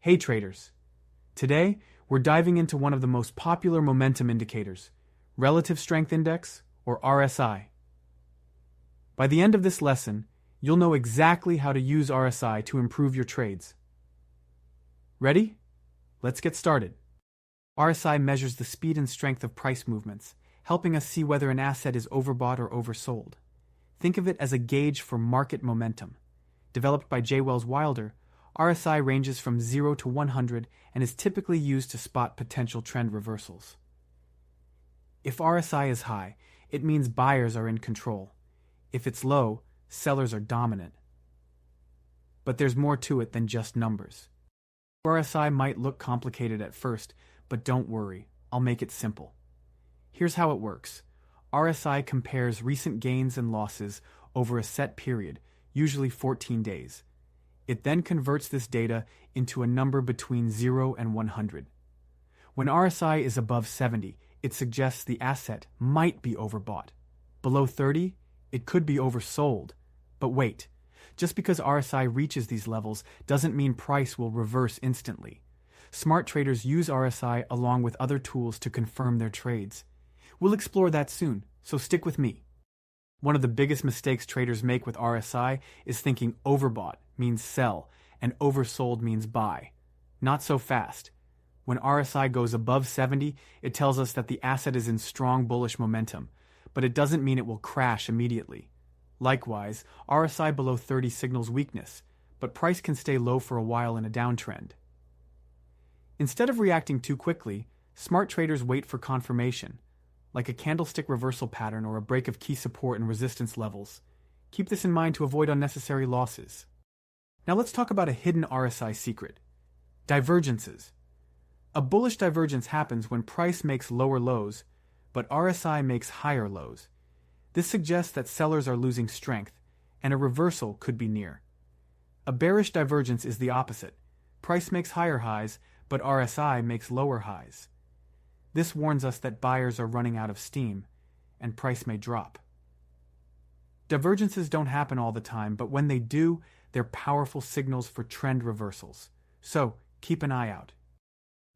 Hey traders! Today, we're diving into one of the most popular momentum indicators, Relative Strength Index, or RSI. By the end of this lesson, you'll know exactly how to use RSI to improve your trades. Ready? Let's get started. RSI measures the speed and strength of price movements, helping us see whether an asset is overbought or oversold. Think of it as a gauge for market momentum. Developed by J. Wells Wilder, RSI ranges from 0 to 100 and is typically used to spot potential trend reversals. If RSI is high, it means buyers are in control. If it's low, sellers are dominant. But there's more to it than just numbers. RSI might look complicated at first, but don't worry, I'll make it simple. Here's how it works. RSI compares recent gains and losses over a set period, usually 14 days. It then converts this data into a number between 0 and 100. When RSI is above 70, it suggests the asset might be overbought. Below 30, it could be oversold. But wait, just because RSI reaches these levels doesn't mean price will reverse instantly. Smart traders use RSI along with other tools to confirm their trades. We'll explore that soon, so stick with me. One of the biggest mistakes traders make with RSI is thinking overbought means sell and oversold means buy. Not so fast. When RSI goes above 70, it tells us that the asset is in strong bullish momentum, but it doesn't mean it will crash immediately. Likewise, RSI below 30 signals weakness, but price can stay low for a while in a downtrend. Instead of reacting too quickly, smart traders wait for confirmation, like a candlestick reversal pattern or a break of key support and resistance levels. Keep this in mind to avoid unnecessary losses. Now let's talk about a hidden RSI secret: divergences. A bullish divergence happens when price makes lower lows, but RSI makes higher lows. This suggests that sellers are losing strength, and a reversal could be near. A bearish divergence is the opposite. Price makes higher highs, but RSI makes lower highs. This warns us that buyers are running out of steam, and price may drop. Divergences don't happen all the time, but when they do, they're powerful signals for trend reversals. So, keep an eye out.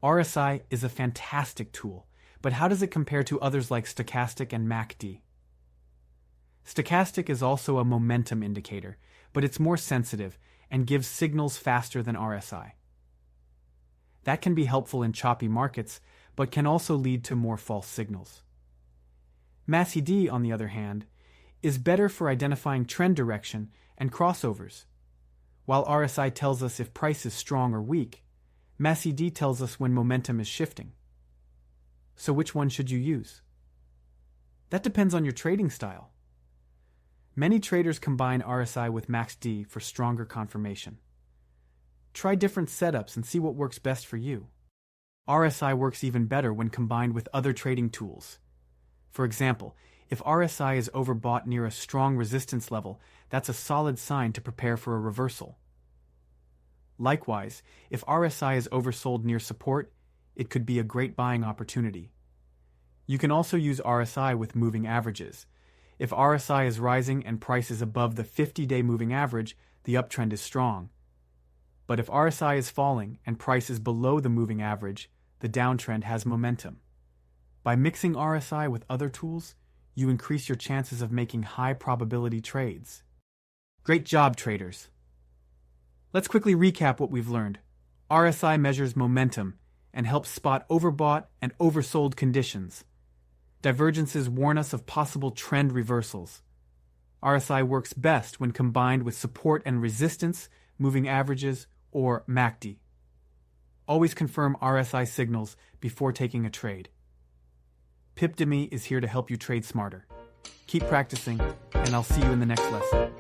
RSI is a fantastic tool, but how does it compare to others like stochastic and MACD? Stochastic is also a momentum indicator, but it's more sensitive and gives signals faster than RSI. That can be helpful in choppy markets, but can also lead to more false signals. MACD, on the other hand, is better for identifying trend direction and crossovers. While RSI tells us if price is strong or weak, MACD tells us when momentum is shifting. So which one should you use? That depends on your trading style. Many traders combine RSI with MACD for stronger confirmation. Try different setups and see what works best for you. RSI works even better when combined with other trading tools. For example, if RSI is overbought near a strong resistance level, that's a solid sign to prepare for a reversal. Likewise, if RSI is oversold near support, it could be a great buying opportunity. You can also use RSI with moving averages. If RSI is rising and price is above the 50-day moving average, the uptrend is strong. But if RSI is falling and price is below the moving average, the downtrend has momentum. By mixing RSI with other tools, you increase your chances of making high probability trades. Great job, traders! Let's quickly recap what we've learned. RSI measures momentum and helps spot overbought and oversold conditions. Divergences warn us of possible trend reversals. RSI works best when combined with support and resistance, moving averages, or MACD. Always confirm RSI signals before taking a trade. Pipdemy is here to help you trade smarter. Keep practicing, and I'll see you in the next lesson.